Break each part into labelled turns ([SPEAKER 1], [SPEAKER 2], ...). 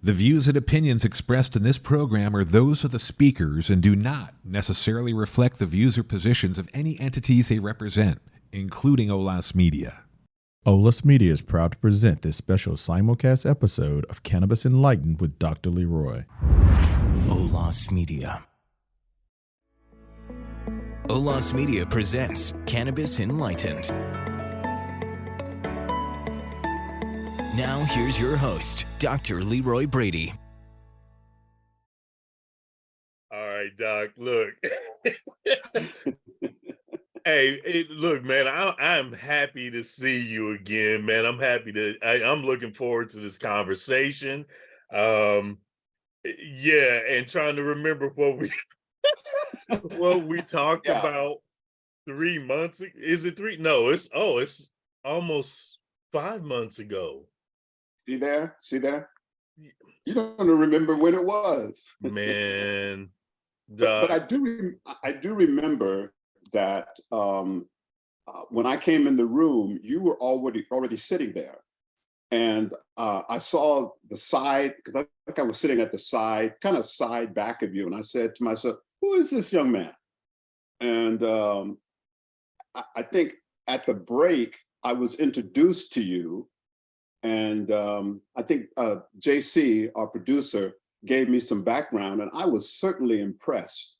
[SPEAKER 1] The views and opinions expressed in this program are those of the speakers and do not necessarily reflect the views or positions of any entities they represent, including Olas Media.
[SPEAKER 2] Olas Media is proud to present this special simulcast episode of Cannabis Enlightened with Dr. Leroy.
[SPEAKER 3] Olas Media. Olas Media presents Cannabis Enlightened. Now here's your host, Dr. Leroy Brady.
[SPEAKER 4] All right, Doc, look. Hey, look, man, I'm happy to see you again, man. I'm looking forward to this conversation. Yeah, and trying to remember what we talked about 3 months ago. Is it three? No, it's almost 5 months ago.
[SPEAKER 5] See there? You don't remember when it was,
[SPEAKER 4] man.
[SPEAKER 5] but I do remember that when I came in the room, you were already sitting there, and I saw the side, because I think I was sitting at the side, kind of side back of you, and I said to myself, "Who is this young man?" And I think at the break, I was introduced to you. And I think JC, our producer, gave me some background, and I was certainly impressed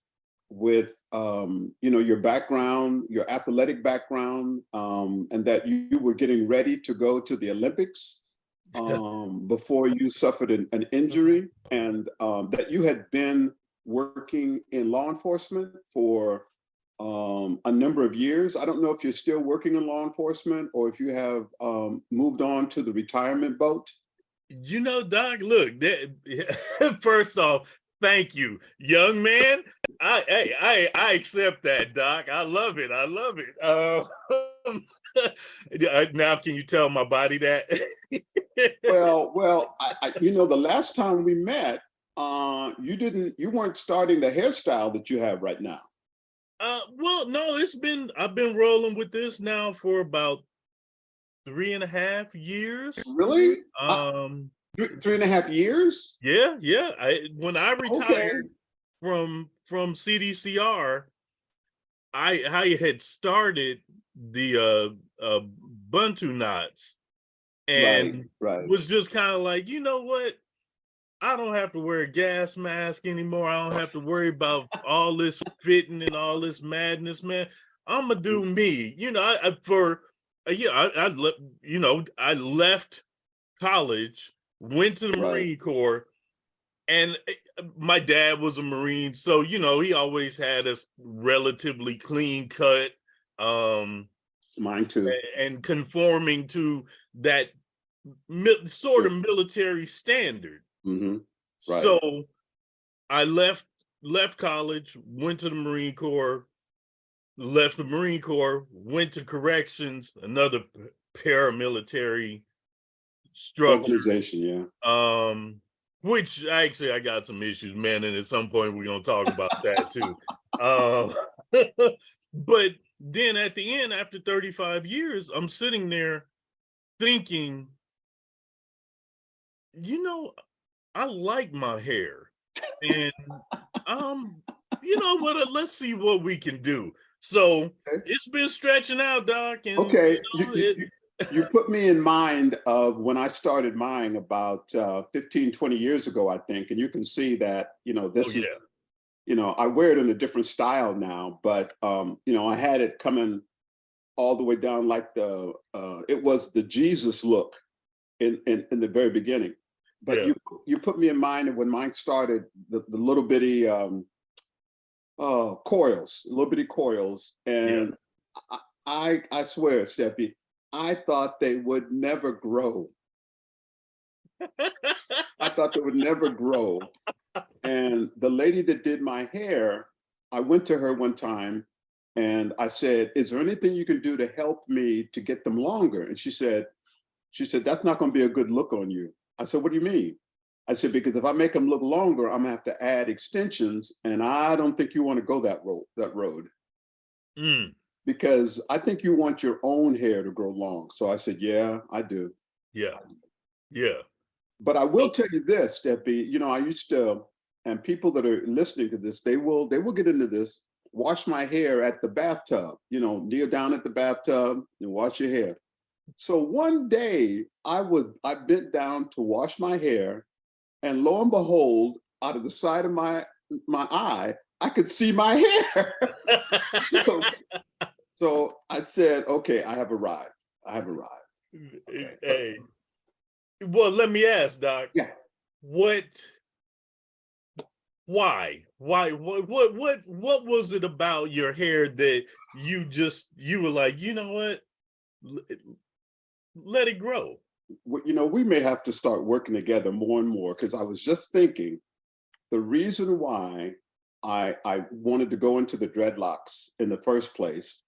[SPEAKER 5] with your background, your athletic background, and that you were getting ready to go to the Olympics before you suffered an injury, and that you had been working in law enforcement for a number of years. I don't know if you're still working in law enforcement or if you have moved on to the retirement boat.
[SPEAKER 4] You know, Doc, look, first off, thank you, young man. I accept that, Doc. I love it. Now, can you tell my body that?
[SPEAKER 5] Well, I the last time we met, you weren't starting the hairstyle that you have right now.
[SPEAKER 4] Well, no, I've been rolling with this now for about 3.5 years.
[SPEAKER 5] Really? 3.5 years?
[SPEAKER 4] Yeah. When I retired from CDCR, I had started the Buntu knots, and
[SPEAKER 5] right.
[SPEAKER 4] was just kind of like, you know what? I don't have to wear a gas mask anymore. I don't have to worry about all this fitting and all this madness, man. I'm gonna do me. I left college, went to the Marine Corps, and my dad was a Marine, so he always had us relatively clean cut.
[SPEAKER 5] Mine too.
[SPEAKER 4] And conforming to that sort of military standard.
[SPEAKER 5] Mm-hmm. Right.
[SPEAKER 4] So I left college, went to the Marine Corps, left the Marine Corps, went to corrections, another paramilitary structure.
[SPEAKER 5] Organization, yeah.
[SPEAKER 4] Which actually I got some issues, man, and at some point we're gonna talk about that too. But then at the end, after 35 years, I'm sitting there thinking, I like my hair, and what? Let's see what we can do. So it's been stretching out, Doc. And
[SPEAKER 5] you put me in mind of when I started mine about 15, 20 years ago, I think, and you can see that this is. I wear it in a different style now, but I had it coming all the way down like it was the Jesus look in the very beginning. But you put me in mind of when mine started, the little bitty coils, and I swear, Steffi, I thought they would never grow. And the lady that did my hair, I went to her one time and I said, "Is there anything you can do to help me to get them longer?" And she said, "That's not going to be a good look on you." I said, "What do you mean?" I said, "Because if I make them look longer, I'm gonna have to add extensions, and I don't think you want to go that road. Because I think you want your own hair to grow long." So I said, "Yeah, I do."
[SPEAKER 4] Yeah.
[SPEAKER 5] But I will tell you this, Stephanie, you know, I used to, and people that are listening to this, they will get into this, wash my hair at the bathtub, you know, kneel down at the bathtub and wash your hair. So one day I bent down to wash my hair, and lo and behold, out of the side of my eye, I could see my hair. So I said, okay, I have arrived. Okay.
[SPEAKER 4] Hey, well, let me ask, Doc.
[SPEAKER 5] Yeah.
[SPEAKER 4] Why? What was it about your hair that you were like, you know what? Let it grow.
[SPEAKER 5] You know, we may have to start working together more and more, because I was just thinking the reason why I wanted to go into the dreadlocks in the first place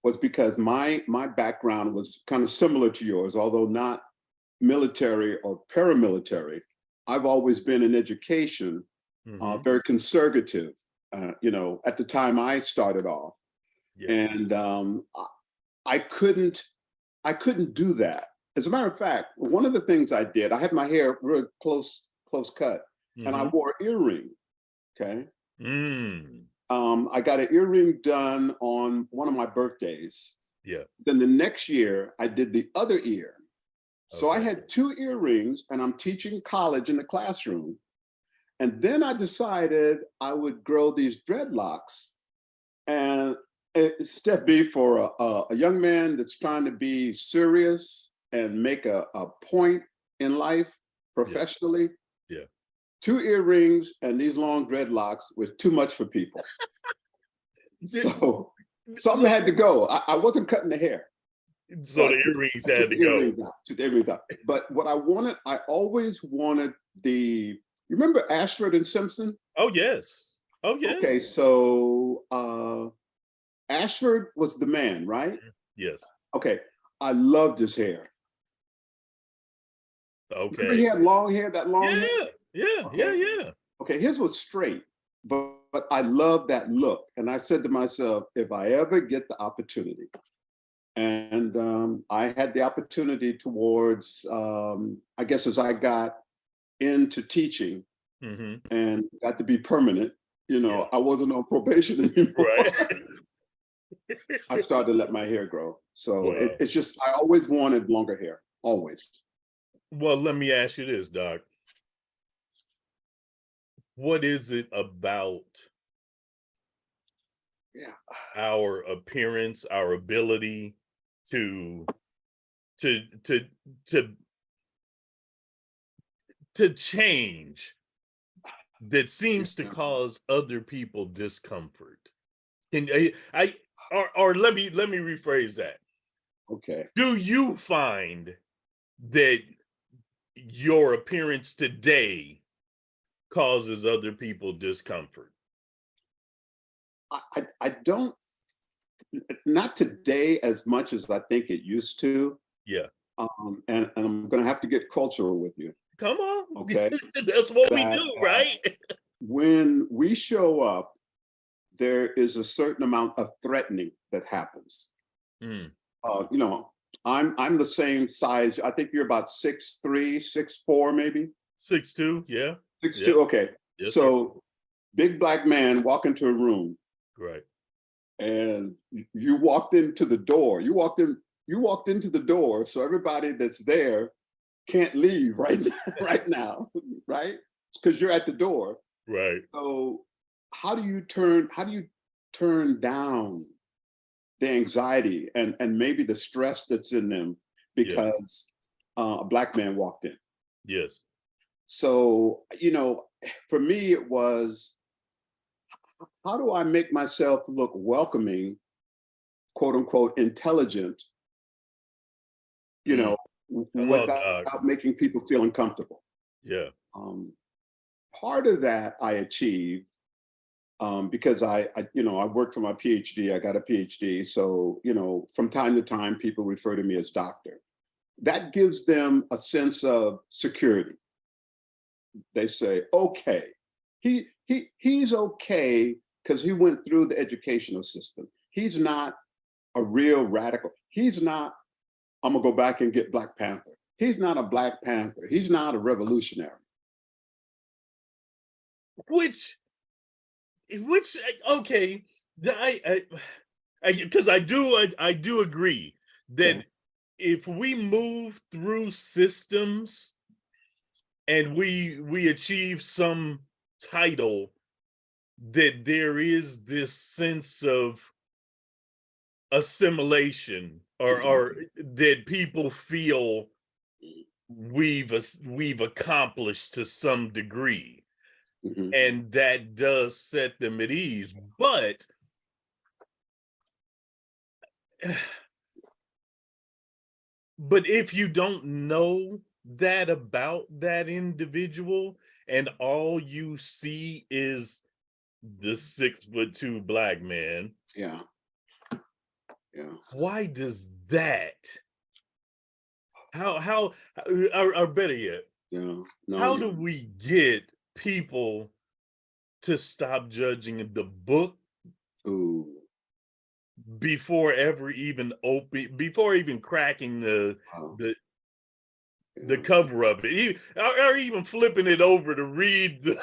[SPEAKER 5] was because my background was kind of similar to yours, although not military or paramilitary. I've always been in education, very conservative, you know, at the time I started off. Yeah. And I couldn't do that. As a matter of fact, one of the things I did, I had my hair real close cut, and I wore earring. Okay. I got an earring done on one of my birthdays. Yeah. Then the next year I did the other ear. So I had 2 earrings, and I'm teaching college in the classroom. And then I decided I would grow these dreadlocks. And Steph B, for a young man that's trying to be serious and make a point in life professionally, 2 earrings and these long dreadlocks was too much for people. So something had to go. I wasn't cutting the hair.
[SPEAKER 4] So the earrings had to go.
[SPEAKER 5] Took the earrings out. But what I always wanted you remember Ashford and Simpson?
[SPEAKER 4] Oh, yes. Oh, yes.
[SPEAKER 5] Okay, so Ashford was the man, right?
[SPEAKER 4] Yes.
[SPEAKER 5] Okay, I loved his hair.
[SPEAKER 4] Okay.
[SPEAKER 5] Remember he had long hair, that long hair?
[SPEAKER 4] Yeah.
[SPEAKER 5] Okay, his was straight, but I loved that look. And I said to myself, if I ever get the opportunity, and I had the opportunity towards, I guess as I got into teaching and got to be permanent, you know, I wasn't on probation anymore. Right. I started to let my hair grow. So it's just, I always wanted longer hair, always.
[SPEAKER 4] Well, let me ask you this, Doc. What is it about our appearance, our ability to change that seems to cause other people discomfort? Can or let me rephrase that.
[SPEAKER 5] Okay.
[SPEAKER 4] Do you find that your appearance today causes other people discomfort?
[SPEAKER 5] I don't, not today as much as I think it used to.
[SPEAKER 4] Yeah.
[SPEAKER 5] And I'm going to have to get cultural with you.
[SPEAKER 4] Come on.
[SPEAKER 5] Okay.
[SPEAKER 4] That's what we do, right?
[SPEAKER 5] When we show up, there is a certain amount of threatening that happens. You know, I'm the same size. I think you're about 6'3", 6'4", maybe.
[SPEAKER 4] 6'2", yeah.
[SPEAKER 5] 6'2", okay. Yes, so big black man walk into a room.
[SPEAKER 4] Right.
[SPEAKER 5] And you walked into the door. You walked into the door, so everybody that's there can't leave right now, right? Because you're at the door.
[SPEAKER 4] Right.
[SPEAKER 5] So how do you turn down the anxiety and maybe the stress that's in them because a black man walked in?
[SPEAKER 4] Yes.
[SPEAKER 5] So, you know, for me, it was, how do I make myself look welcoming, quote unquote, intelligent, you know, without making people feel uncomfortable?
[SPEAKER 4] Yeah.
[SPEAKER 5] Part of that I achieved because I worked for my PhD. I got a PhD. So, you know, from time to time, people refer to me as doctor. That gives them a sense of security. They say, okay, he's okay because he went through the educational system. He's not a real radical. He's not, I'm gonna go back and get Black Panther. He's not a Black Panther. He's not a revolutionary.
[SPEAKER 4] Which okay, because I do agree that
[SPEAKER 5] Yeah.
[SPEAKER 4] if we move through systems and we achieve some title, that there is this sense of assimilation, or that people feel we've accomplished to some degree,
[SPEAKER 5] Mhm.
[SPEAKER 4] and that does set them at ease. But if you don't know that about that individual, and all you see is the 6'2" Black man,
[SPEAKER 5] Yeah. Yeah.
[SPEAKER 4] why does that, how or better yet,
[SPEAKER 5] Yeah. No,
[SPEAKER 4] how do we get people to stop judging the book
[SPEAKER 5] ooh.
[SPEAKER 4] before before even cracking
[SPEAKER 5] Wow.
[SPEAKER 4] the
[SPEAKER 5] Yeah.
[SPEAKER 4] cover of it, or even flipping it over to read the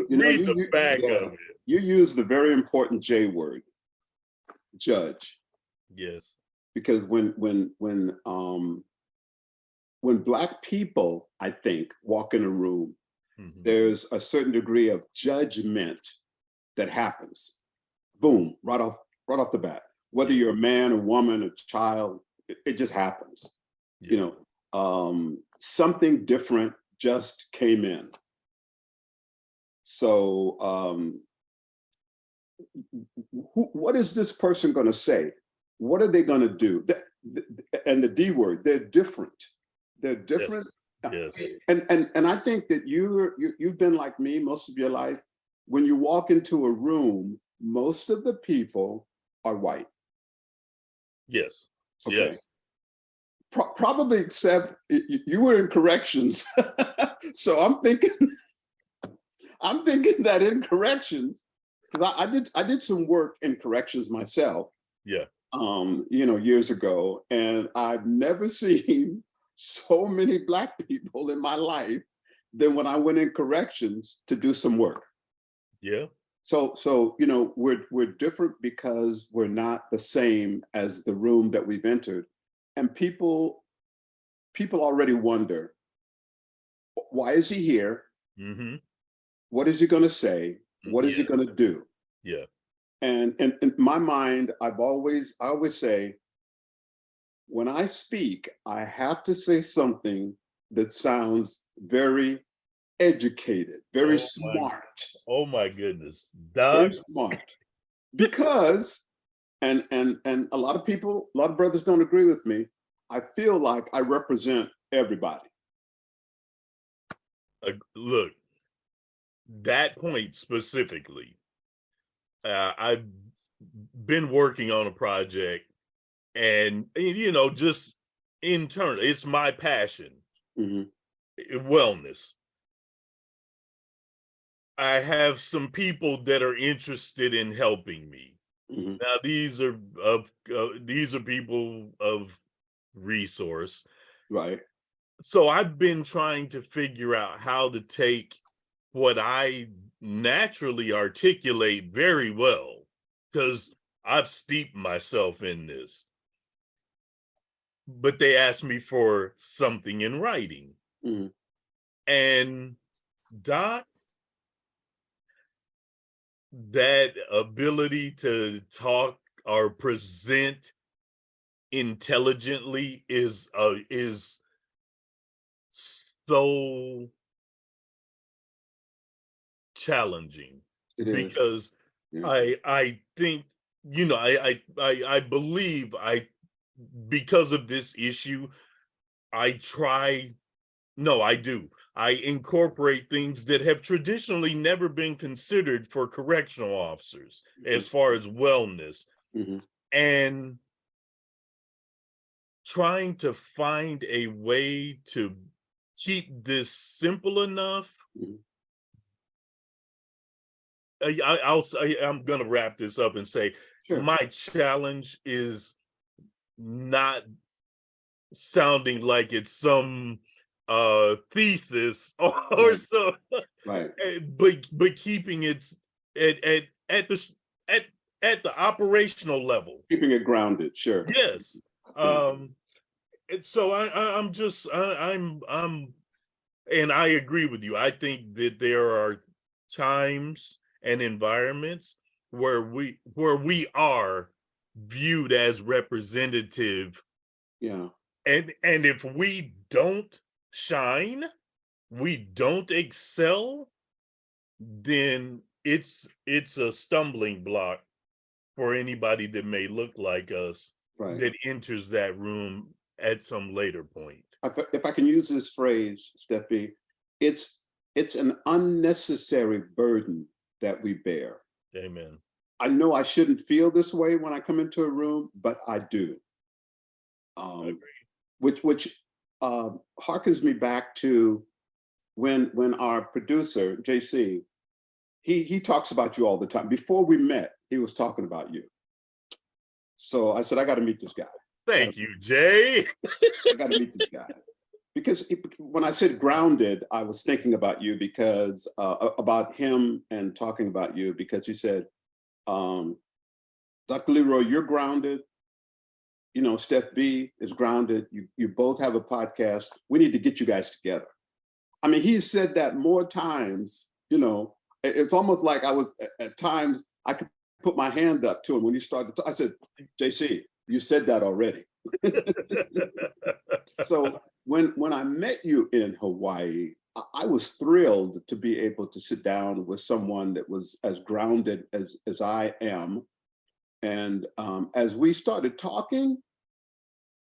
[SPEAKER 5] You know,
[SPEAKER 4] read the back
[SPEAKER 5] yeah,
[SPEAKER 4] of it?
[SPEAKER 5] you use the very important J word, judge,
[SPEAKER 4] Yes.
[SPEAKER 5] because when Black people, I think, walk in a room,
[SPEAKER 4] Mhm.
[SPEAKER 5] there's a certain degree of judgment that happens. Boom, right off the bat. Whether
[SPEAKER 4] Yeah.
[SPEAKER 5] you're a man, a woman, a child, it just happens. You
[SPEAKER 4] Yeah.
[SPEAKER 5] know, something different just came in. So what is this person going to say? What are they going to do? And the D word, they're different. They're different.
[SPEAKER 4] Yes.
[SPEAKER 5] And I think that you've been like me most of your life. When you walk into a room, most of the people are white.
[SPEAKER 4] Yes.
[SPEAKER 5] Okay.
[SPEAKER 4] Yes.
[SPEAKER 5] Probably except you were in corrections. So I'm thinking that in corrections, because I did some work in corrections myself,
[SPEAKER 4] Yeah.
[SPEAKER 5] years ago, and I've never seen so many Black people in my life than when I went in corrections to do some work.
[SPEAKER 4] Yeah.
[SPEAKER 5] So we're different because we're not the same as the room that we've entered, and people already wonder, why is he here?
[SPEAKER 4] Mm-hmm.
[SPEAKER 5] What is he going to say? What is he
[SPEAKER 4] Yes.
[SPEAKER 5] going to do?
[SPEAKER 4] Yeah.
[SPEAKER 5] And in my mind, I always say, when I speak, I have to say something that sounds very educated, very smart,
[SPEAKER 4] Oh my goodness.
[SPEAKER 5] very
[SPEAKER 4] Doc.
[SPEAKER 5] smart. Because, and a lot of brothers don't agree with me, I feel like I represent everybody.
[SPEAKER 4] Look, that point specifically, I've been working on a project, and just internal, it's my passion,
[SPEAKER 5] Mhm.
[SPEAKER 4] wellness. I have some people that are interested in helping me.
[SPEAKER 5] Mhm.
[SPEAKER 4] Now, these are people of resource.
[SPEAKER 5] Right.
[SPEAKER 4] So I've been trying to figure out how to take what I naturally articulate very well, because I've steeped myself in this. But they asked me for something in writing.
[SPEAKER 5] Mhm.
[SPEAKER 4] And Doc, that ability to talk or present intelligently is so challenging,
[SPEAKER 5] It is.
[SPEAKER 4] because
[SPEAKER 5] Yeah.
[SPEAKER 4] I think, I believe, because of this issue, I try no, I do. I incorporate things that have traditionally never been considered for correctional officers as far as wellness,
[SPEAKER 5] Mhm.
[SPEAKER 4] and trying to find a way to keep this simple enough.
[SPEAKER 5] Mhm.
[SPEAKER 4] I'm gonna wrap this up and say
[SPEAKER 5] Sure.
[SPEAKER 4] my challenge is not sounding like it's some thesis or
[SPEAKER 5] Right.
[SPEAKER 4] so,
[SPEAKER 5] Right.
[SPEAKER 4] but keeping it at the at the operational level.
[SPEAKER 5] Keeping it grounded. Sure.
[SPEAKER 4] Yes.
[SPEAKER 5] Yeah.
[SPEAKER 4] And so I'm just I'm and I agree with you. I think that there are times and environments where we are viewed as representative,
[SPEAKER 5] Yeah.
[SPEAKER 4] and if we don't shine, we don't excel, then it's a stumbling block for anybody that may look like us
[SPEAKER 5] Right.
[SPEAKER 4] that enters that room at some later point.
[SPEAKER 5] If I can use this phrase, Steffi, it's an unnecessary burden that we bear.
[SPEAKER 4] Amen.
[SPEAKER 5] I know I shouldn't feel this way when I come into a room, but I do.
[SPEAKER 4] I agree.
[SPEAKER 5] Which harkens me back to when our producer JC, he talks about you all the time. Before we met, he was talking about you. So I said, I got to meet this guy.
[SPEAKER 4] Thank you, Jay.
[SPEAKER 5] I got to meet this guy. Because when I said grounded, I was thinking about you because about him and talking about you because he said, Dr. Leroy, you're grounded. You know, Steph B is grounded. You both have a podcast. We need to get you guys together. I mean, he said that more times, you know, it's almost like I was at times I could put my hand up to him when he started. I said, JC, you said that already. So when I met you in Hawaii, I was thrilled to be able to sit down with someone that was as grounded as I am. And as we started talking,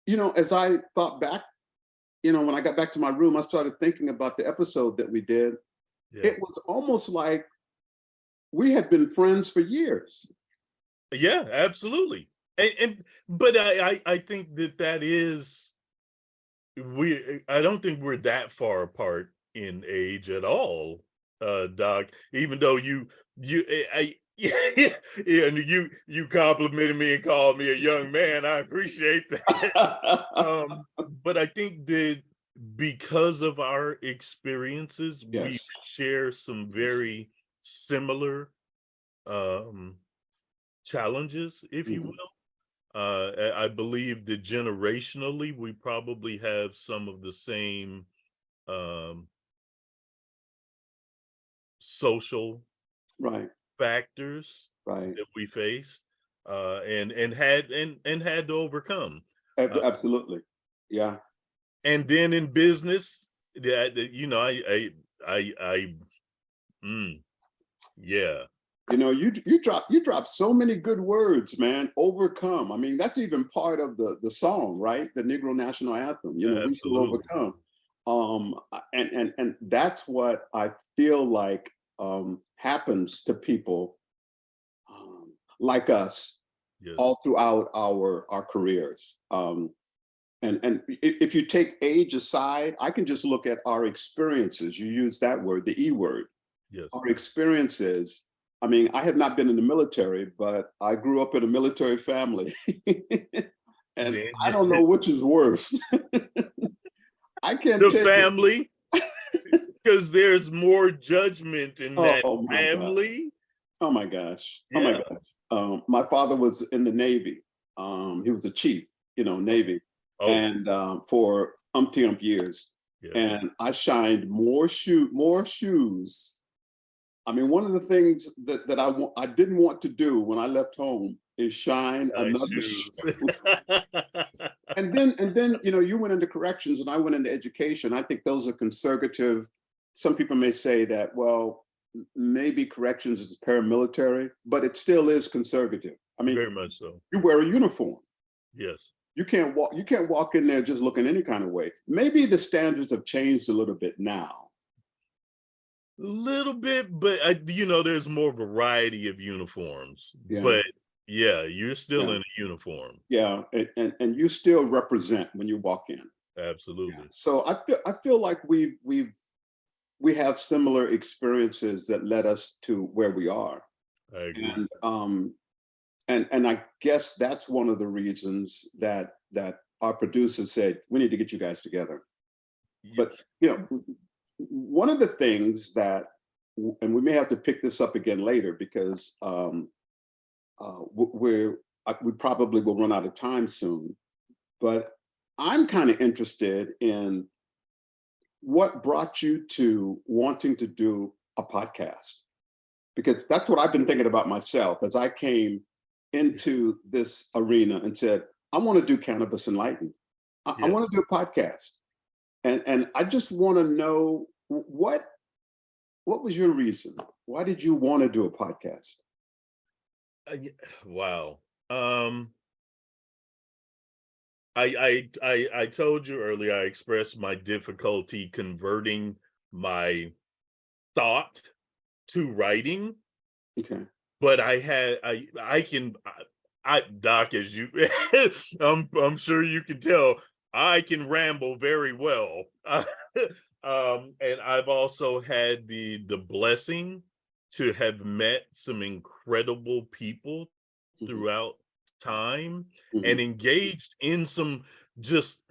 [SPEAKER 5] you know, as I thought back, you know, when I got back to my room, I started thinking about the episode that we did.
[SPEAKER 4] Yeah.
[SPEAKER 5] It was almost like we had been friends for years.
[SPEAKER 4] Yeah, absolutely. But I think that is I don't think we're that far apart in age at all, Doc. Even though yeah, and you complimented me and called me a young man. I appreciate that. But I think that because of our experiences, we
[SPEAKER 5] Yes.
[SPEAKER 4] share some very similar challenges, if you will. I believe that generationally, we probably have some of the same social
[SPEAKER 5] Right,
[SPEAKER 4] factors
[SPEAKER 5] right.
[SPEAKER 4] that we faced and had to overcome.
[SPEAKER 5] Absolutely. Yeah.
[SPEAKER 4] And then in business, you know, yeah.
[SPEAKER 5] You know, you drop so many good words, man. Overcome. I mean, that's even part of the song, right? The Negro National Anthem. You know, we shall
[SPEAKER 4] Absolutely.
[SPEAKER 5] overcome. And that's what I feel like happens to people like us
[SPEAKER 4] Yes.
[SPEAKER 5] all throughout our careers. And if you take age aside, I can just look at our experiences. You use that word, the E word.
[SPEAKER 4] Yes.
[SPEAKER 5] Our experiences. I mean, I have not been in the military, but I grew up in a military family. And I don't know which is worse. I can't
[SPEAKER 4] the
[SPEAKER 5] tell
[SPEAKER 4] family, because there's more judgment in that
[SPEAKER 5] Oh my
[SPEAKER 4] family.
[SPEAKER 5] Oh my gosh.
[SPEAKER 4] Yeah.
[SPEAKER 5] Oh my gosh. My father was in the Navy. He was a chief, you know, Navy.
[SPEAKER 4] Oh,
[SPEAKER 5] And for umpteen years.
[SPEAKER 4] yeah.
[SPEAKER 5] And I shined more shoes. I mean, one of the things that I didn't want to do when I left home is shine
[SPEAKER 4] Nice
[SPEAKER 5] another
[SPEAKER 4] shoes.
[SPEAKER 5] shoe. And then, you know, you went into corrections and I went into education. I think those are conservative. Some people may say that, well, maybe corrections is paramilitary, but it still is conservative. I mean,
[SPEAKER 4] Very much so.
[SPEAKER 5] you wear a uniform.
[SPEAKER 4] Yes.
[SPEAKER 5] You can't walk in there just looking any kind of way. Maybe the standards have changed a little bit now.
[SPEAKER 4] Little bit, but you know, there's more variety of uniforms.
[SPEAKER 5] Yeah.
[SPEAKER 4] But yeah, you're still
[SPEAKER 5] Yeah.
[SPEAKER 4] in a uniform.
[SPEAKER 5] Yeah, and you still represent when you walk in.
[SPEAKER 4] Absolutely.
[SPEAKER 5] Yeah. So I feel like we have similar experiences that led us to where we are.
[SPEAKER 4] I agree.
[SPEAKER 5] And I guess that's one of the reasons that our producer said, we need to get you guys together.
[SPEAKER 4] Yeah.
[SPEAKER 5] But, one of the things that, and we may have to pick this up again later because we probably will run out of time soon, but I'm kind of interested in what brought you to wanting to do a podcast, because that's what I've been thinking about myself as I came into this arena and said, I want to do Cannabis Enlightened. I want to do a podcast. And I just want to know what was your reason? Why did you want to do a podcast?
[SPEAKER 4] Wow. I told you earlier, I expressed my difficulty converting my thought to writing.
[SPEAKER 5] Okay.
[SPEAKER 4] But Doc, as you, I'm sure you can tell, I can ramble very well. And I've also had the blessing to have met some incredible people throughout time and engaged in some just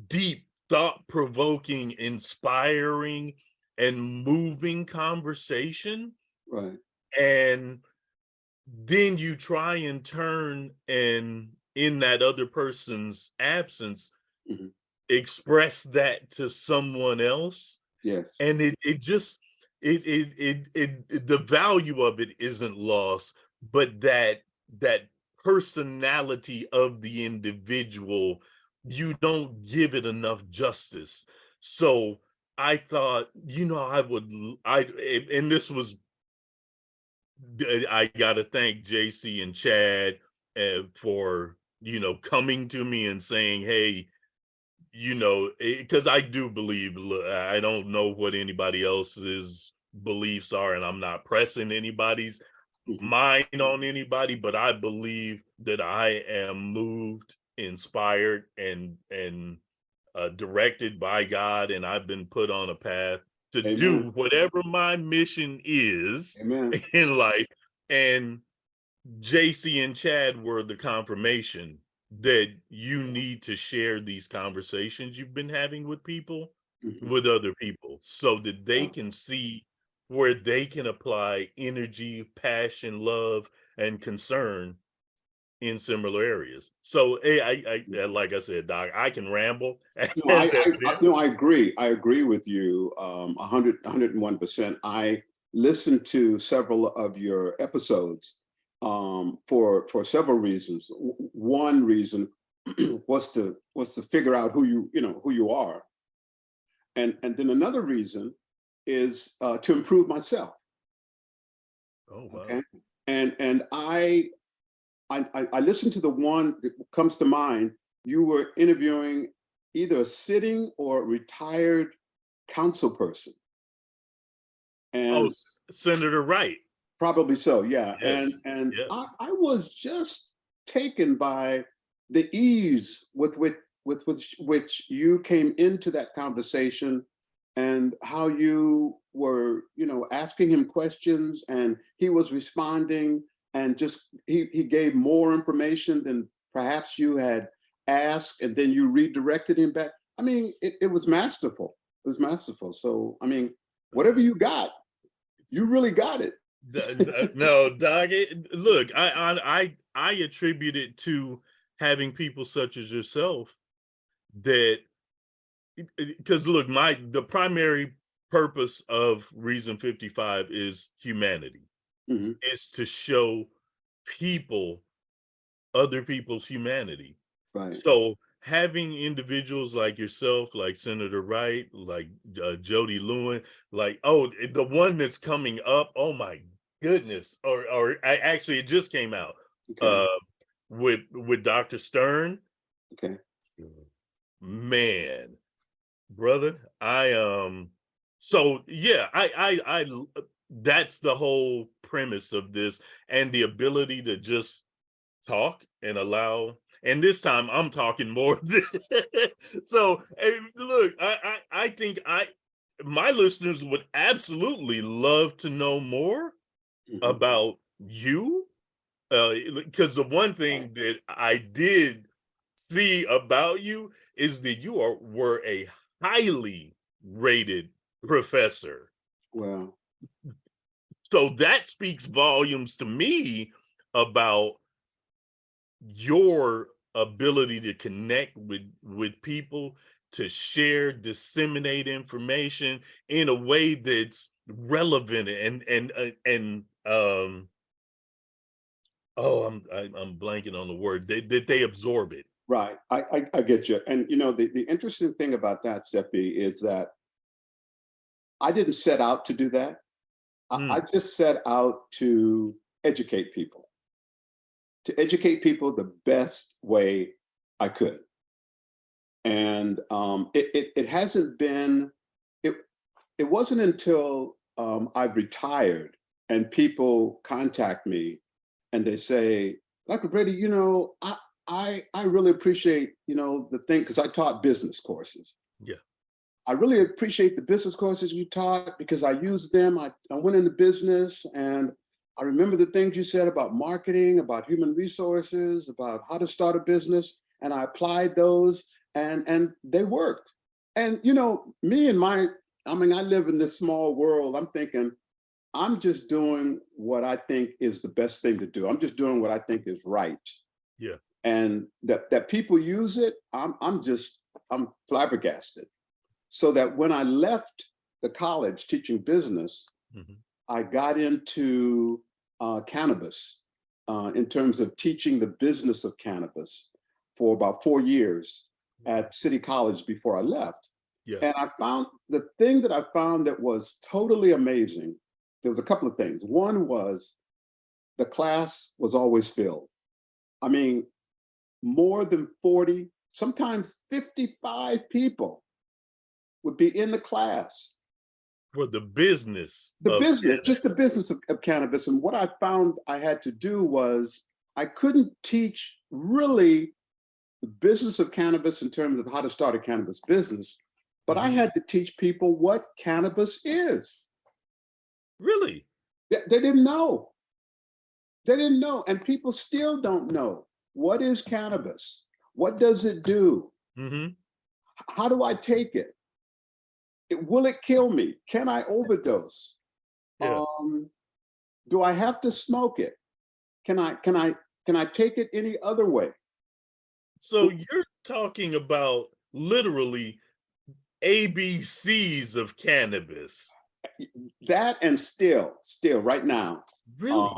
[SPEAKER 4] deep, thought-provoking, inspiring, and moving conversation.
[SPEAKER 5] Right.
[SPEAKER 4] And then you try and turn and in that other person's absence, express that to someone else.
[SPEAKER 5] Yes.
[SPEAKER 4] And the value of it isn't lost, but that personality of the individual, you don't give it enough justice. So I thought, and this was, I got to thank JC and Chad for, coming to me and saying, hey, because I do believe, I don't know what anybody else's beliefs are, and I'm not pressing anybody's mind on anybody, but I believe that I am moved, inspired, and directed by God, and I've been put on a path to do whatever my mission is in life. And JC and Chad were the confirmation that you need to share these conversations you've been having with people with other people so that they can see where they can apply energy, passion, love, and concern in similar areas. So I like I said, Doc, I can ramble.
[SPEAKER 5] No, I agree. I agree with you 101%. I listened to several of your episodes for several reasons. One reason was to figure out who you are, and then another reason is to improve myself.
[SPEAKER 4] Oh wow!
[SPEAKER 5] Okay, and I listened to the one that comes to mind. You were interviewing either a sitting or retired council person. And
[SPEAKER 4] Senator Wright.
[SPEAKER 5] Probably so, yeah.
[SPEAKER 4] Yes.
[SPEAKER 5] And I was just taken by the ease with which you came into that conversation and how you were, asking him questions and he was responding, and just he gave more information than perhaps you had asked, and then you redirected him back. I mean, it was masterful. It was masterful. So, I mean, whatever you got, you really got it.
[SPEAKER 4] No, Doc, look, I attribute it to having people such as yourself that, because look, the primary purpose of Reason 55 is humanity. Is to show people other people's humanity.
[SPEAKER 5] Right.
[SPEAKER 4] So having individuals like yourself, like Senator Wright, like Jody Lewin, like, the one that's coming up, oh my goodness, or actually it just came out with Dr. Stern.
[SPEAKER 5] Okay.
[SPEAKER 4] Man, brother, I that's the whole premise of this, and the ability to just talk and allow. And this time I'm talking more. So, hey, look, I think my listeners would absolutely love to know more about you, because the one thing that I did see about you is that were a highly rated professor.
[SPEAKER 5] Well,
[SPEAKER 4] So that speaks volumes to me about your ability to connect with people, to share, disseminate information in a way that's relevant and oh, I'm blanking on the word. They absorb it.
[SPEAKER 5] right. I get you. And you know, the interesting thing about that, Seppi, is that I didn't set out to do that. I just set out to educate people, the best way I could. And it hasn't been, it wasn't until I've retired and people contact me and they say, Dr. Brady, you know, I really appreciate, you know, the thing, because I taught business courses.
[SPEAKER 4] Yeah.
[SPEAKER 5] I really appreciate the business courses you taught because I used them. I went into business and I remember the things you said about marketing, about human resources, about how to start a business. And I applied those and they worked. And, you know, I live in this small world. I'm thinking, I'm just doing what I think is the best thing to do. I'm just doing what I think is right.
[SPEAKER 4] Yeah.
[SPEAKER 5] And that people use it, I'm flabbergasted. So that when I left the college teaching business, I got into cannabis in terms of teaching the business of cannabis for about 4 years at City College before I left.
[SPEAKER 4] Yeah.
[SPEAKER 5] And I found the thing that I found that was totally amazing. There was a couple of things. One was the class was always filled. I mean, more than 40, sometimes 55 people would be in the class.
[SPEAKER 4] For the business.
[SPEAKER 5] Just the business of cannabis. And what I found I had to do was I couldn't teach really the business of cannabis in terms of how to start a cannabis business, but I had to teach people what cannabis is.
[SPEAKER 4] Really?
[SPEAKER 5] They didn't know. They didn't know. And people still don't know. What is cannabis? What does it do? How do I take it? Will it kill me? Can I overdose?
[SPEAKER 4] Yeah.
[SPEAKER 5] Do I have to smoke it? Can I take it any other way?
[SPEAKER 4] So you're talking about literally ABCs of cannabis.
[SPEAKER 5] That and still right now,
[SPEAKER 4] Really?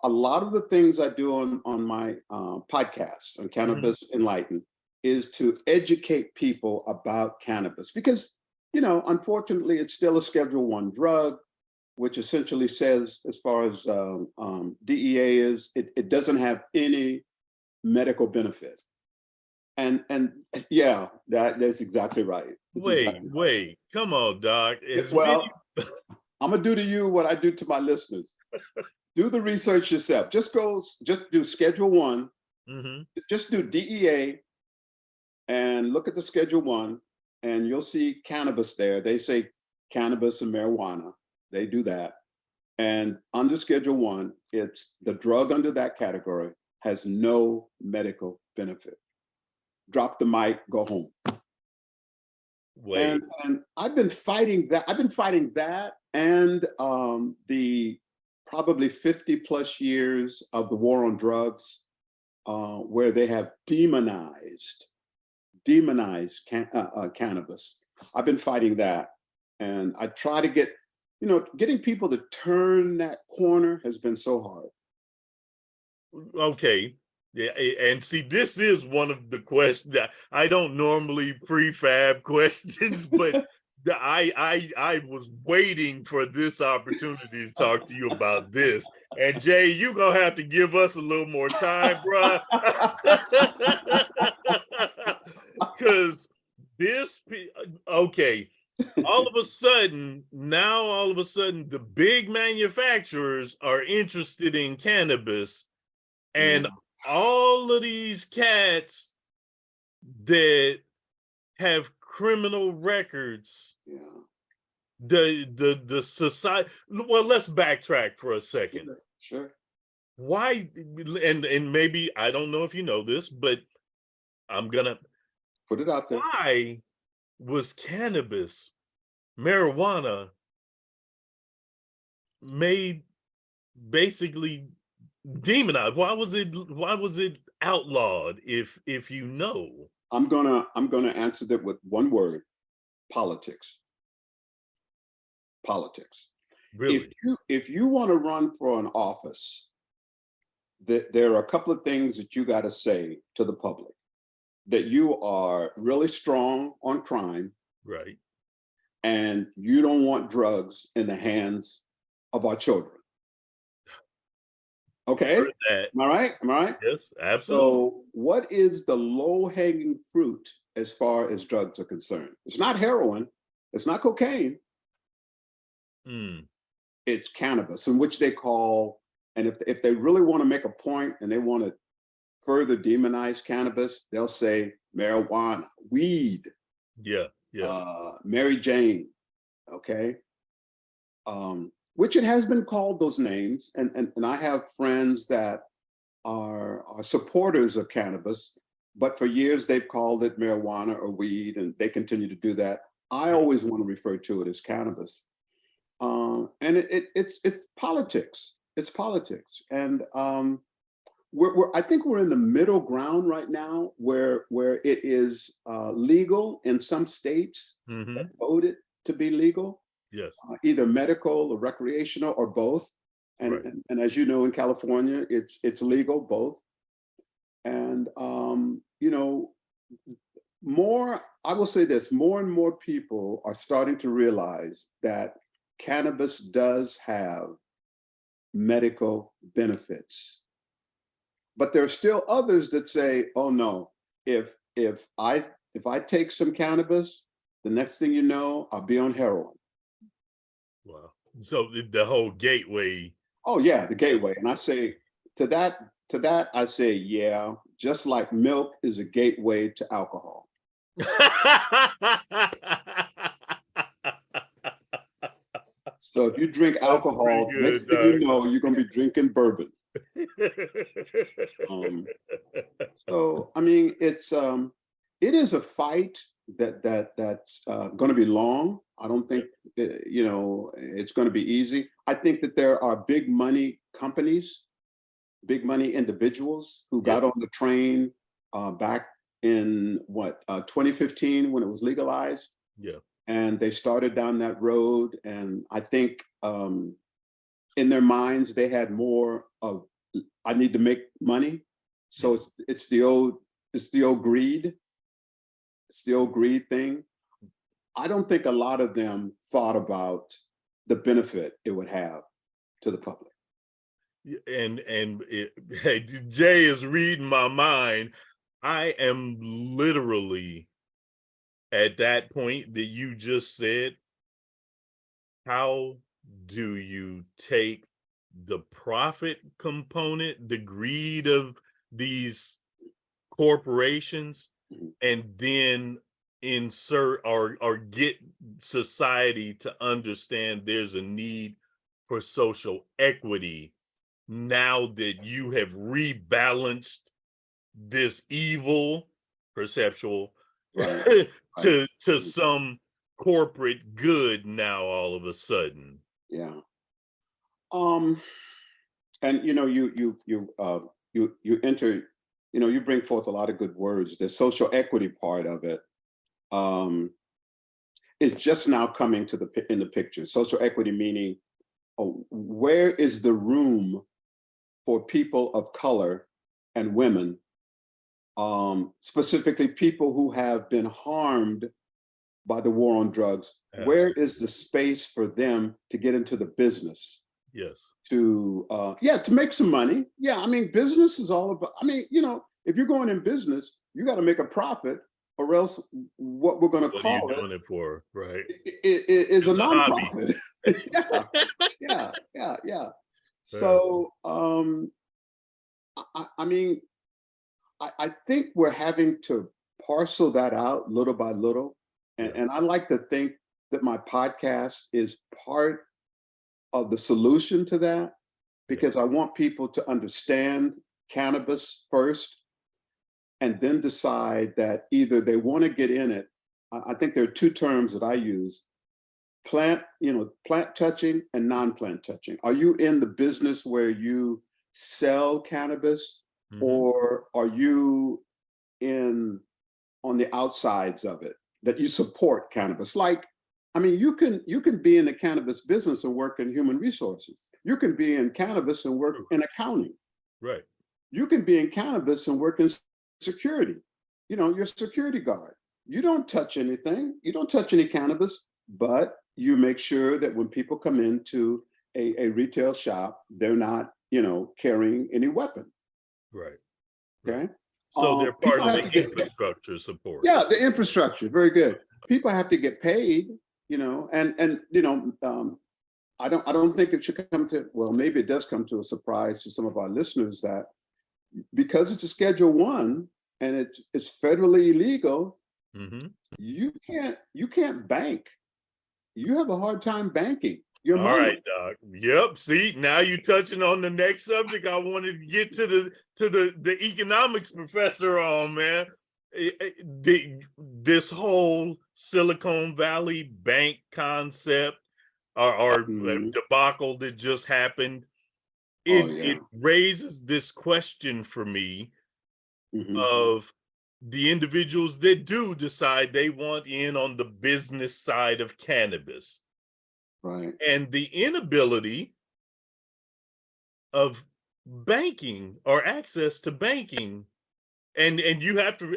[SPEAKER 5] a lot of the things I do on my podcast on Cannabis Enlightened is to educate people about cannabis because, you know, unfortunately, it's still a Schedule I drug, which essentially says, as far as DEA is, it doesn't have any medical benefit. And yeah, that's exactly right.
[SPEAKER 4] Wait, come on, Doc.
[SPEAKER 5] Well, I'm gonna do to you what I do to my listeners. Do the research yourself. Just do Schedule I. Just do DEA and look at the Schedule I, and you'll see cannabis there. They say cannabis and marijuana. They do that. And under Schedule I, it's the drug under that category has no medical benefit. Drop the mic, go home.
[SPEAKER 4] Wait.
[SPEAKER 5] And I've been fighting that. And the probably 50 plus years of the war on drugs, where they have demonized cannabis. I've been fighting that. And I try to getting people to turn that corner has been so hard.
[SPEAKER 4] Okay. Yeah, and see, this is one of the questions that I don't normally prefab questions, but I was waiting for this opportunity to talk to you about this. And Jay, you're gonna have to give us a little more time, bruh. Because okay, all of a sudden, the big manufacturers are interested in cannabis, and all of these cats that have criminal records, the society. Well, let's backtrack for a second.
[SPEAKER 5] Sure.
[SPEAKER 4] Why? And maybe I don't know if you know this, but I'm gonna.
[SPEAKER 5] Put it out there.
[SPEAKER 4] Why was cannabis, marijuana, made basically demonized? Why was it outlawed? If you know,
[SPEAKER 5] I'm gonna answer that with one word: politics. Politics.
[SPEAKER 4] really,
[SPEAKER 5] If you want to run for an office, there are a couple of things that you got to say to the public. That you are really strong on crime,
[SPEAKER 4] right?
[SPEAKER 5] and you don't want drugs in the hands of our children. Okay,
[SPEAKER 4] Heard that.
[SPEAKER 5] am I right? Am I right?
[SPEAKER 4] Yes, absolutely.
[SPEAKER 5] So, what is the low-hanging fruit as far as drugs are concerned? It's not heroin, it's not cocaine,
[SPEAKER 4] Mm,
[SPEAKER 5] it's cannabis, in which they call, and if they really want to make a point and they want to further demonize cannabis, they'll say marijuana, weed,
[SPEAKER 4] yeah, yeah.
[SPEAKER 5] Mary Jane, okay? Which it has been called those names, and I have friends that are supporters of cannabis, but for years they've called it marijuana or weed, and they continue to do that. I always want to refer to it as cannabis, and it's politics. It's politics, and I think we're in the middle ground right now, where it is legal in some states
[SPEAKER 4] Hmm.
[SPEAKER 5] that voted to be legal,
[SPEAKER 4] Yes,
[SPEAKER 5] either medical or recreational or both. And,
[SPEAKER 4] right.
[SPEAKER 5] and as you know, in California, it's legal both. And you know, I will say this: more and more people are starting to realize that cannabis does have medical benefits. But there are still others that say, "Oh no, if I take some cannabis, the next thing you know, I'll be on heroin."
[SPEAKER 4] Wow. So the whole gateway.
[SPEAKER 5] Oh yeah, the gateway. And I say to that, I say, yeah, just like milk is a gateway to alcohol. So if you drink
[SPEAKER 4] That's pretty
[SPEAKER 5] alcohol,
[SPEAKER 4] good,
[SPEAKER 5] next thing you know, you're gonna be drinking bourbon. Um, so I mean, it is a fight that's going to be long. I don't think it's going to be easy. I think that there are big money companies, big money individuals who got on the train back in 2015 when it was legalized,
[SPEAKER 4] Yeah.
[SPEAKER 5] and they started down that road. And I think in their minds they had more of, I need to make money. So it's the old greed. It's the old greed thing. I don't think a lot of them thought about the benefit it would have to the public.
[SPEAKER 4] Hey, Jay is reading my mind. I am literally at that point that you just said. How do you take the profit component, the greed of these corporations, and then insert or get society to understand there's a need for social equity now that you have rebalanced this evil perceptual
[SPEAKER 5] Right.
[SPEAKER 4] to some corporate good now all of a sudden.
[SPEAKER 5] Yeah. And you enter, you bring forth a lot of good words. The social equity part of it is just now coming in the picture. Social equity meaning, where is the room for people of color and women, specifically people who have been harmed by the war on drugs? Where is the space for them to get into the business?
[SPEAKER 4] Yes.
[SPEAKER 5] To make some money. Yeah, I mean, business is all about, if you're going in business, you got to make a profit, or else what we're going to call
[SPEAKER 4] What are you doing it for, right?
[SPEAKER 5] Is a
[SPEAKER 4] hobby.
[SPEAKER 5] nonprofit. Yeah. So I think we're having to parcel that out little by little. And I like to think that my podcast is part of the solution to that, because I want people to understand cannabis first, and then decide that either they want to get in it. I think there are two terms that I use: plant touching and non-plant touching. Are you in the business where you sell cannabis, or are you on the outsides of it, that you support cannabis? Like, I mean, you can be in the cannabis business and work in human resources. You can be in cannabis and work in accounting.
[SPEAKER 4] Right.
[SPEAKER 5] You can be in cannabis and work in security. You're a security guard. You don't touch anything. You don't touch any cannabis, but you make sure that when people come into a retail shop, they're not, carrying any weapon.
[SPEAKER 4] Right.
[SPEAKER 5] Okay.
[SPEAKER 4] So they're part
[SPEAKER 5] people
[SPEAKER 4] of
[SPEAKER 5] have
[SPEAKER 4] the
[SPEAKER 5] to get
[SPEAKER 4] infrastructure support.
[SPEAKER 5] Yeah, the infrastructure, very good. People have to get paid, and I don't think it should come to, well, maybe it does come to a surprise to some of our listeners that because it's a Schedule I and it's federally illegal, you can't bank. You have a hard time banking your money.
[SPEAKER 4] All right, Doc. Yep. See, now you're touching on the next subject I wanted to get to the economics professor on, man. This whole Silicon Valley bank concept or debacle that just happened, it raises this question for me of the individuals that do decide they want in on the business side of cannabis.
[SPEAKER 5] Right.
[SPEAKER 4] And the inability of banking or access to banking. And you have to,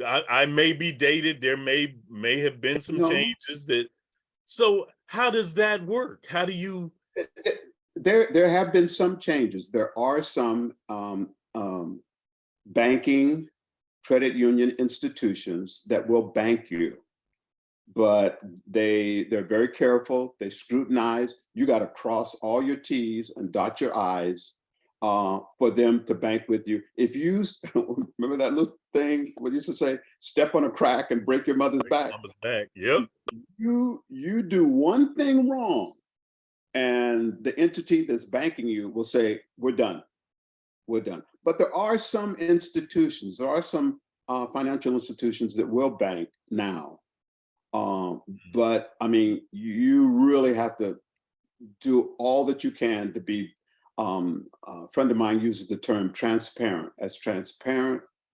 [SPEAKER 4] I may be dated. There may have been some changes that, so how does that work? How do you?
[SPEAKER 5] There have been some changes. There are some banking, credit union institutions that will bank you, but they're very careful. They scrutinize. You got to cross all your T's and dot your I's for them to bank with you. If you remember that little thing what used to say, step on a crack and break your mother's back.
[SPEAKER 4] Yep.
[SPEAKER 5] You do one thing wrong, and the entity that's banking you will say, we're done. But there are some institutions, there are some financial institutions that will bank now. But I mean, you really have to do all that you can to be, a friend of mine uses the term transparent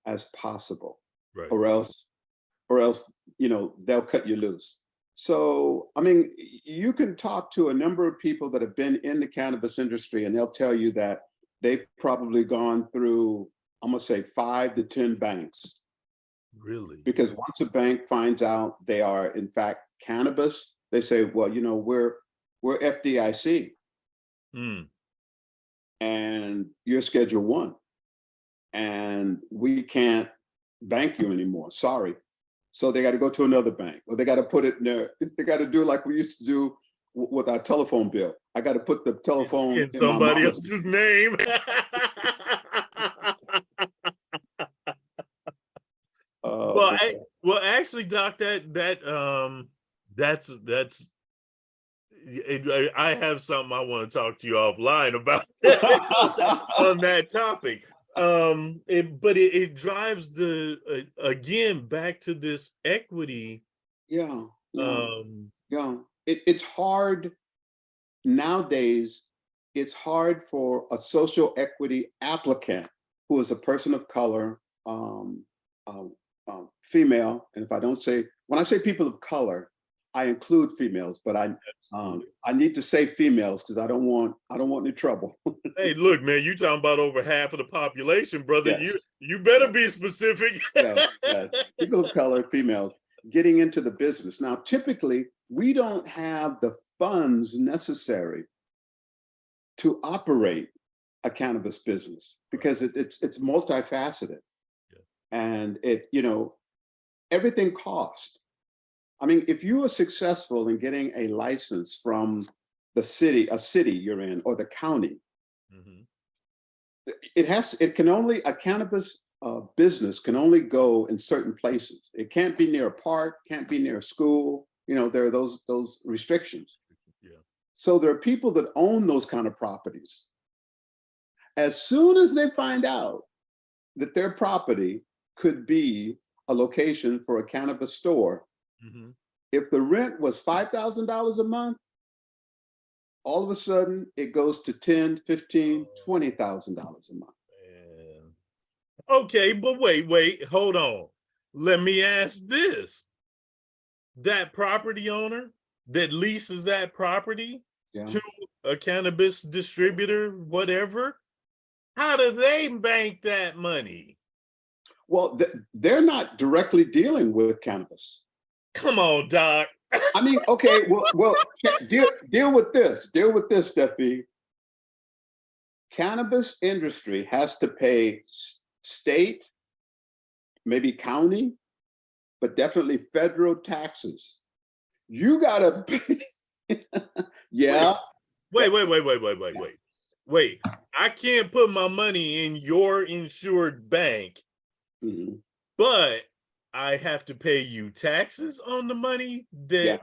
[SPEAKER 5] as possible,
[SPEAKER 4] right.
[SPEAKER 5] or else, they'll cut you loose. So, I mean, you can talk to a number of people that have been in the cannabis industry and they'll tell you that they've probably gone through, I'm gonna say 5 to 10 banks.
[SPEAKER 4] Really?
[SPEAKER 5] Because once a bank finds out they are in fact cannabis, they say, well, we're FDIC. And you're Schedule I. And we can't bank you anymore. Sorry. So they got to go to another bank, or they got to put it in there. They got to do like we used to do with our telephone bill. I got to put the telephone
[SPEAKER 4] in somebody else's name. Well, actually, Doc, that's I have something I want to talk to you offline about on that topic. But it drives again back to this equity.
[SPEAKER 5] Yeah. It's hard nowadays. It's hard for a social equity applicant who is a person of color, female. And when I say people of color, I include females, but I need to say females because I don't want any trouble.
[SPEAKER 4] Hey, look, man, you talking about over half of the population, brother.
[SPEAKER 5] Yes.
[SPEAKER 4] You better be specific.
[SPEAKER 5] Yes. People of color, females, getting into the business. Now, typically, we don't have the funds necessary to operate a cannabis business because it's multifaceted. Yeah. And everything costs. I mean, if you are successful in getting a license from a city you're in, or the county, a cannabis business can only go in certain places. It can't be near a park, can't be near a school. There are those restrictions. Yeah. So there are people that own those kind of properties. As soon as they find out that their property could be a location for a cannabis store.
[SPEAKER 4] Mhm.
[SPEAKER 5] If the rent was $5,000 a month, all of a sudden it goes to $10, $15, $20,000 a month.
[SPEAKER 4] Man. Okay, but wait, hold on. Let me ask this. That property owner that leases that property
[SPEAKER 5] Yeah.
[SPEAKER 4] to a cannabis distributor, whatever, how do they bank that money?
[SPEAKER 5] Well, they're not directly dealing with cannabis.
[SPEAKER 4] Come on, Doc.
[SPEAKER 5] I mean, okay, well, deal with this. Deal with this, Steffi. Cannabis industry has to pay state, maybe county, but definitely federal taxes. You gotta pay. Yeah.
[SPEAKER 4] Wait. Wait, I can't put my money in your insured bank,
[SPEAKER 5] Mhm.
[SPEAKER 4] but I have to pay you taxes on the money that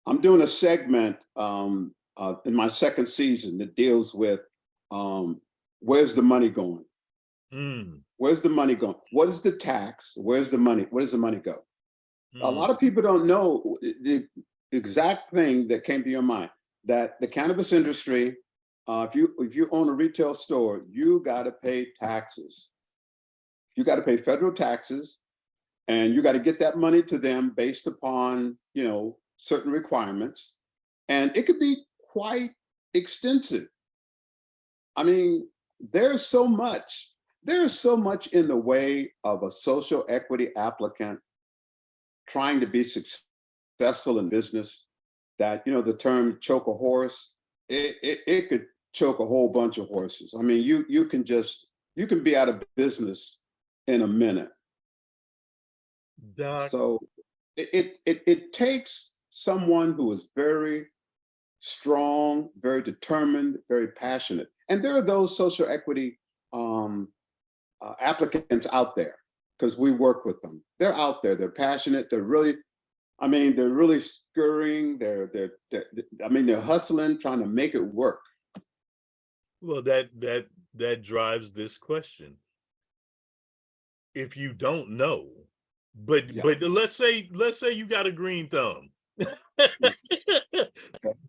[SPEAKER 5] I'm doing a segment in my second season that deals with where's the money going? Where's the money going? What is the tax? Where's the money? Where does the money go? A lot of people don't know the exact thing that came to your mind, that the cannabis industry, if you own a retail store, you got to pay taxes. You got to pay federal taxes, and you got to get that money to them based upon, certain requirements. And it could be quite extensive. I mean, there's so much in the way of a social equity applicant trying to be successful in business that, the term choke a horse, it could choke a whole bunch of horses. I mean, you can be out of business in a minute.
[SPEAKER 4] Doc.
[SPEAKER 5] So it takes someone who is very strong, very determined, very passionate. And there are those social equity applicants out there, because we work with them. They're out there. They're passionate. They're really scurrying. They're hustling, trying to make it work.
[SPEAKER 4] Well, that drives this question. If you don't know, but let's say you got a green thumb,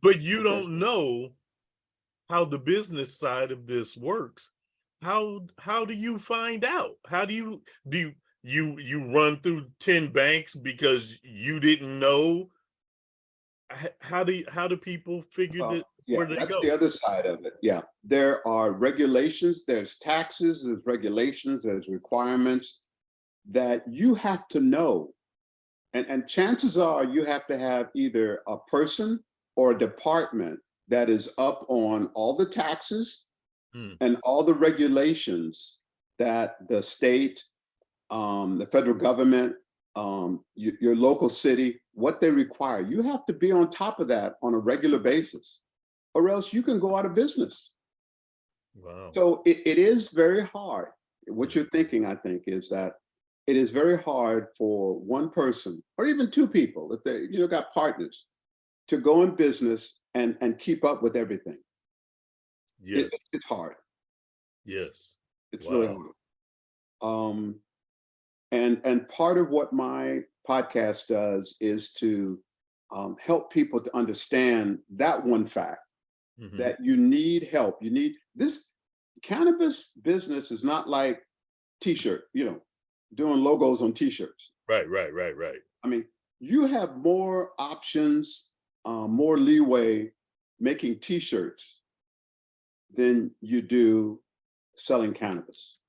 [SPEAKER 4] but you don't know how the business side of this works. How do you find out? How do you run through 10 banks because you didn't know? How do people figure that? Where they
[SPEAKER 5] that's
[SPEAKER 4] go?
[SPEAKER 5] the other side of it. Yeah, there are regulations, there's taxes, there's regulations, there's requirements that you have to know. And chances are you have to have either a person or a department that is up on all the taxes and all the regulations that the state, the federal government, your local city, what they require. You have to be on top of that on a regular basis, or else you can go out of business.
[SPEAKER 4] Wow.
[SPEAKER 5] So it is very hard. What you're thinking, I think, is that it is very hard for one person or even two people, if they got partners, to go in business and keep up with everything.
[SPEAKER 4] Yes.
[SPEAKER 5] It's hard.
[SPEAKER 4] Yes.
[SPEAKER 5] It's really hard. And part of what my podcast does is to help people to understand that one fact, that you need help. You need this. Cannabis business is not like t-shirt, doing logos on t-shirts.
[SPEAKER 4] Right.
[SPEAKER 5] I mean, you have more options, more leeway making t-shirts than you do selling cannabis.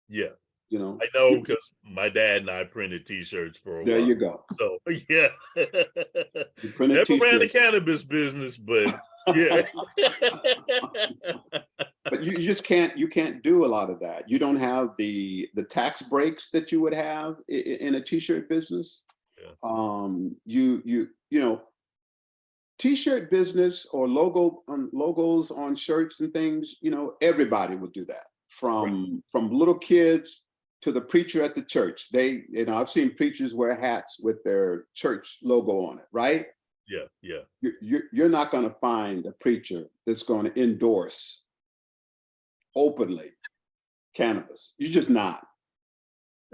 [SPEAKER 4] Yeah.
[SPEAKER 5] You know,
[SPEAKER 4] I know, because my dad and I printed t-shirts for a while.
[SPEAKER 5] There you go.
[SPEAKER 4] So yeah.
[SPEAKER 5] You printed
[SPEAKER 4] Never ran a
[SPEAKER 5] t-shirts.
[SPEAKER 4] cannabis business, but yeah.
[SPEAKER 5] But you can't do a lot of that. You don't have the tax breaks that you would have in a t-shirt business.
[SPEAKER 4] Yeah.
[SPEAKER 5] T-shirt business or logos on shirts and things, everybody would do that, from little kids to the preacher at the church. I've seen preachers wear hats with their church logo on it, right?
[SPEAKER 4] Yeah.
[SPEAKER 5] You're not going to find a preacher that's going to endorse openly cannabis. You're just not.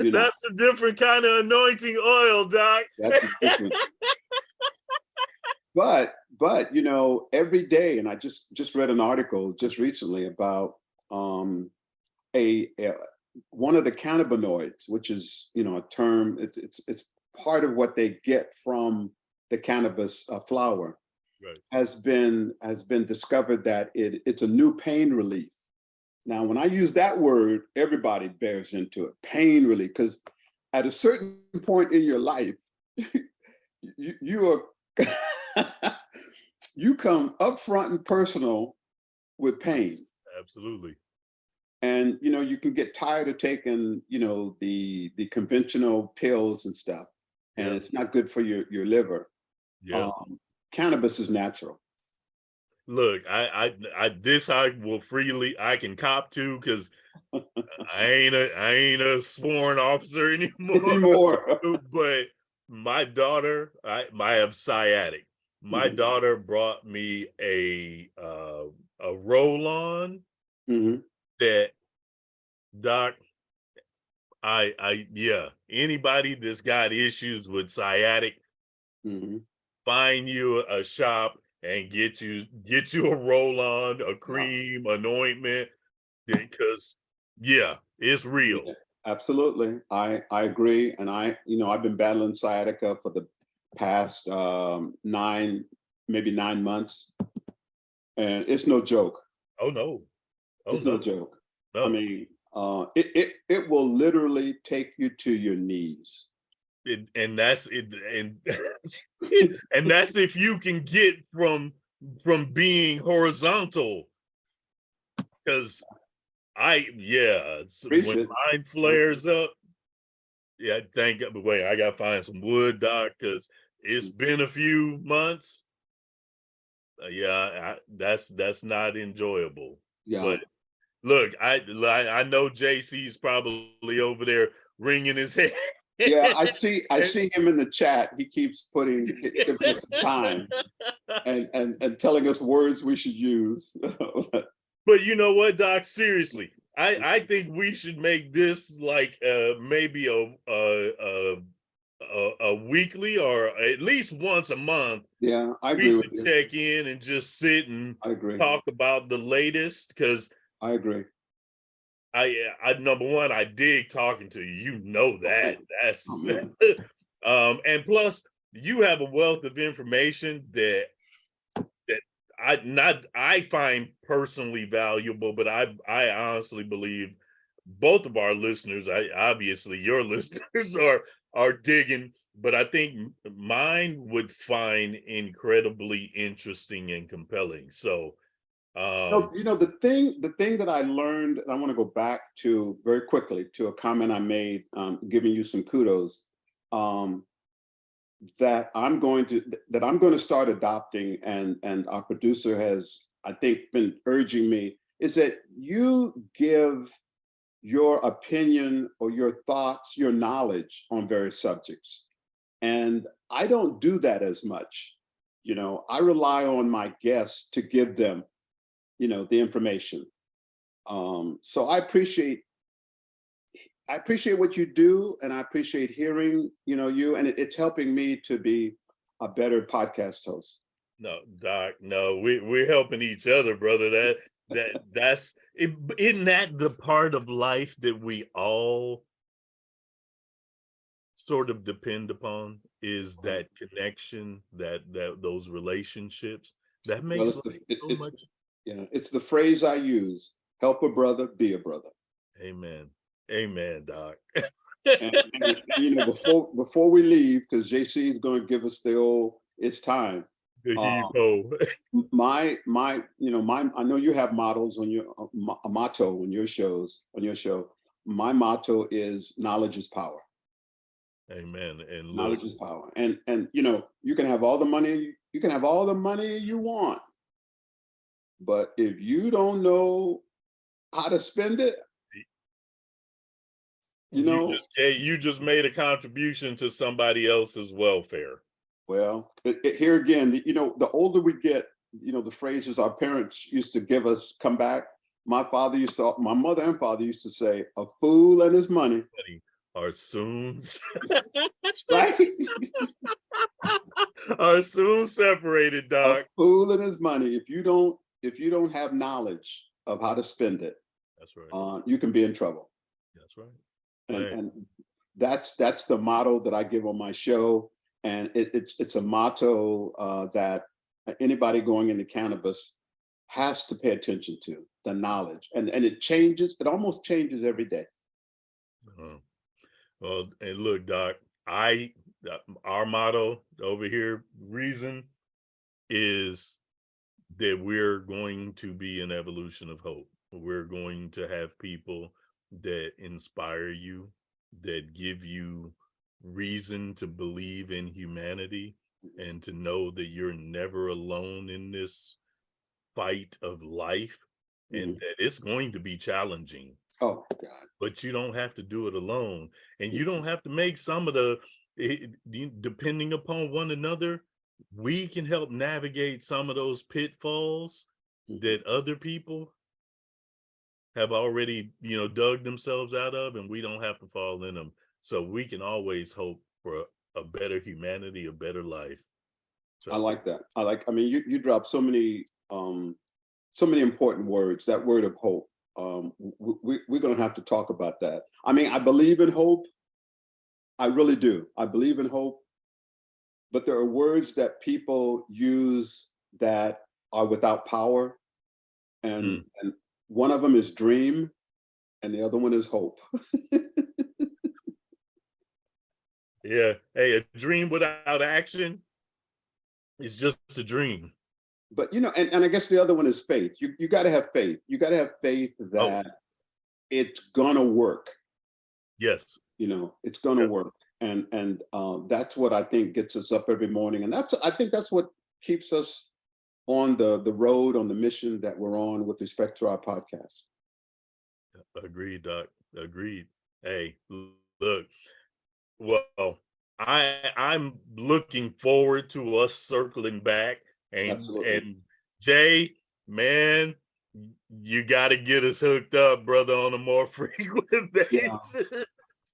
[SPEAKER 5] You know,
[SPEAKER 4] That's a different kind of anointing oil, Doc.
[SPEAKER 5] that's different. But you know, every day, and I just read an article just recently about a one of the cannabinoids, which is, you know, a term. It's part of what they get from the cannabis flower.
[SPEAKER 4] Right.
[SPEAKER 5] Has been discovered that it's a new pain relief. Now, when I use that word, everybody bears into it. Pain relief, because at a certain point in your life, you are you come up front and personal with pain.
[SPEAKER 4] Absolutely.
[SPEAKER 5] And you know, you can get tired of taking, you know, the conventional pills and stuff, and
[SPEAKER 4] Yeah.
[SPEAKER 5] it's not good for your liver.
[SPEAKER 4] Yeah.
[SPEAKER 5] Cannabis is natural.
[SPEAKER 4] Look, I will freely, I can cop to, because I ain't a sworn officer anymore. But my daughter, I have sciatic. My
[SPEAKER 5] Mhm.
[SPEAKER 4] daughter brought me a roll-on
[SPEAKER 5] Mhm.
[SPEAKER 4] that, Doc, yeah, anybody that's got issues with sciatic,
[SPEAKER 5] Mhm.
[SPEAKER 4] find you a shop and get you a roll-on, a
[SPEAKER 5] Wow.
[SPEAKER 4] cream, an ointment, because yeah, it's real.
[SPEAKER 5] Yeah, absolutely. I agree. And you know, I've been battling sciatica for the past 9 months. And it's no joke.
[SPEAKER 4] Oh no. Oh
[SPEAKER 5] It's no
[SPEAKER 4] no.
[SPEAKER 5] joke. I
[SPEAKER 4] No.
[SPEAKER 5] mean, it will literally take you to your knees.
[SPEAKER 4] And that's it, and and that's if you can get from being horizontal, because
[SPEAKER 5] Preach
[SPEAKER 4] when
[SPEAKER 5] it.
[SPEAKER 4] mine flares up, yeah, thank God. But wait, I gotta find some wood, Doc, because it's been a few months. That's not enjoyable.
[SPEAKER 5] Yeah.
[SPEAKER 4] But look, I know JC's probably over there wringing his head.
[SPEAKER 5] Yeah, I see him in the chat. He keeps giving us some time and telling us words we should use.
[SPEAKER 4] But you know what, Doc? Seriously, I think we should make this like maybe a weekly, or at least once a month.
[SPEAKER 5] Yeah, I
[SPEAKER 4] We
[SPEAKER 5] agree with
[SPEAKER 4] should
[SPEAKER 5] you.
[SPEAKER 4] check in and just sit and
[SPEAKER 5] I agree.
[SPEAKER 4] talk about the latest, because
[SPEAKER 5] I agree.
[SPEAKER 4] I number one, I dig talking to you. You know that. That's
[SPEAKER 5] Oh, man.
[SPEAKER 4] and plus you have a wealth of information that I find personally valuable, but I honestly believe both of our listeners, obviously your listeners are digging, but I think mine would find incredibly interesting and compelling. So
[SPEAKER 5] You know, the thing that I learned, and I want to go back to very quickly to a comment I made, giving you some kudos, that I'm going to start adopting, and our producer has, I think, been urging me, is that you give your opinion or your thoughts, your knowledge on various subjects. And I don't do that as much. You know, I rely on my guests to give them, you know, the information. So I appreciate what you do, and I appreciate hearing, you know, you, and it's helping me to be a better podcast host.
[SPEAKER 4] no, Doc, no, we're helping each other, brother. That's it. Isn't that the part of life that we all sort of depend upon, is that connection, that those relationships that
[SPEAKER 5] Well,
[SPEAKER 4] makes life so much.
[SPEAKER 5] yeah, it's the phrase I use: help a brother, be a brother.
[SPEAKER 4] Amen, Doc.
[SPEAKER 5] And you know, before we leave, because JC is going to give us the old "it's time."
[SPEAKER 4] The
[SPEAKER 5] Uh,
[SPEAKER 4] heave-ho.
[SPEAKER 5] you know, I know you have models on your a motto on your show. My motto is knowledge is power.
[SPEAKER 4] Amen. And look,
[SPEAKER 5] Knowledge is power. And you know, you can have all the money you want, but if you don't know how to spend it, you know,
[SPEAKER 4] you just made a contribution to somebody else's welfare.
[SPEAKER 5] well, here again, you know, the older we get, you know, the phrases our parents used to give us come back. My mother and father used to say, "A fool and his money
[SPEAKER 4] are soon
[SPEAKER 5] right?
[SPEAKER 4] are soon separated,
[SPEAKER 5] A
[SPEAKER 4] Doc.
[SPEAKER 5] fool and his money. If you don't have knowledge of how to spend it,
[SPEAKER 4] That's right.
[SPEAKER 5] you can be in trouble.
[SPEAKER 4] That's right.
[SPEAKER 5] And,
[SPEAKER 4] Hey.
[SPEAKER 5] and that's the motto that I give on my show. And it's a motto that anybody going into cannabis has to pay attention to, the knowledge. And it changes, it almost changes every day.
[SPEAKER 4] Well, and look, Doc, our motto over here, Reason, is that we're going to be an evolution of hope. We're going to have people that inspire you, that give you reason to believe in humanity and to know that you're never alone in this fight of life, and that it's going to be challenging.
[SPEAKER 5] Oh, God.
[SPEAKER 4] But you don't have to do it alone. And you don't have to make some of the, depending upon one another, we can help navigate some of those pitfalls that other people have already, dug themselves out of, and we don't have to fall in them. So we can always hope for a better humanity, a better life. So
[SPEAKER 5] I like that. I mean, you dropped so many important words, that word of hope. We're going to have to talk about that. I mean, I believe in hope. I really do. I believe in hope. But there are words that people use that are without power. And one of them is dream, and the other one is hope.
[SPEAKER 4] yeah. Hey, a dream without action is just a dream.
[SPEAKER 5] But, and I guess the other one is faith. You got to have faith. You got to have faith that it's going to work.
[SPEAKER 4] Yes.
[SPEAKER 5] It's going to work. And that's what I think gets us up every morning. And I think that's what keeps us on the road, on the mission that we're on with respect to our podcast.
[SPEAKER 4] Agreed, Doc. Agreed. Hey, look, well, I'm looking forward to us circling back. And Jay, man, you got to get us hooked up, brother, on a more frequent basis.
[SPEAKER 5] Yeah.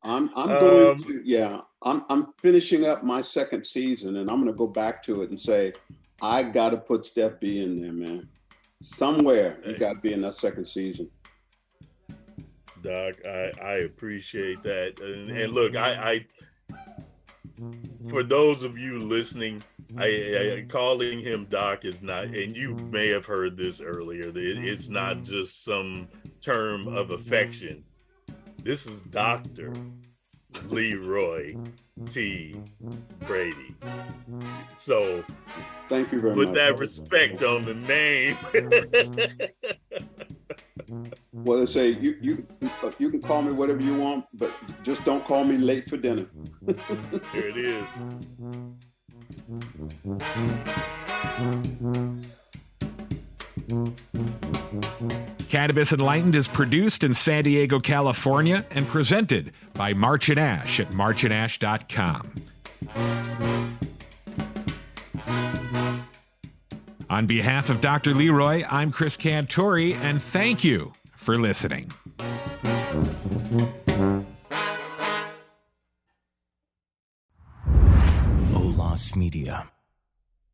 [SPEAKER 5] I'm going to, I'm finishing up my second season, and I'm going to go back to it and say, I got to put Steph B in there, man. Somewhere you got to be in that second season.
[SPEAKER 4] Doc, I appreciate that. And look, I for those of you listening, I calling him Doc is not, and you may have heard this earlier, it's not just some term of affection. This is Dr. Leroy T. Brady. So
[SPEAKER 5] thank you very much.
[SPEAKER 4] Put that respect on the name.
[SPEAKER 5] Well, they say you can call me whatever you want, but just don't call me late for dinner.
[SPEAKER 4] Here it is.
[SPEAKER 1] Cannabis Enlightened is produced in San Diego, California, and presented by March and Ash at marchandash.com. On behalf of Dr. Leroy, I'm Chris Cantori, and thank you for listening.
[SPEAKER 3] Olas Media.